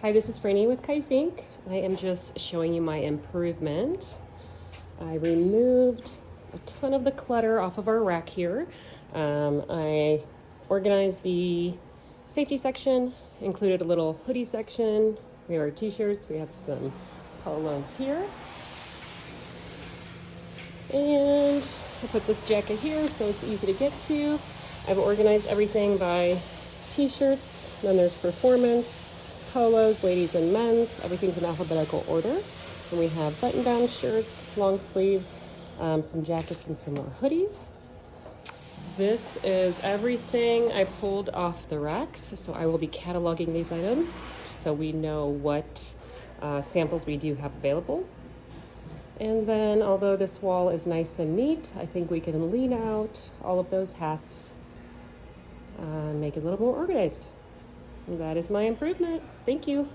Hi, this is Franny with Kaizink. I am just showing you my improvement. I removed a ton of the clutter off of our rack here. I organized the safety section, included a little hoodie section. We have our t-shirts, we have some polos here. And I put this jacket here so it's easy to get to. I've organized everything by t-shirts, then there's performance, polos, ladies and men's. Everything's in alphabetical order. And we have button-down shirts, long sleeves, some jackets, and some more hoodies. This is everything I pulled off the racks, so I will be cataloging these items so we know what samples we do have available. And then, although this wall is nice and neat, I think we can lean out all of those hats and make it a little more organized. And that is my improvement. Thank you.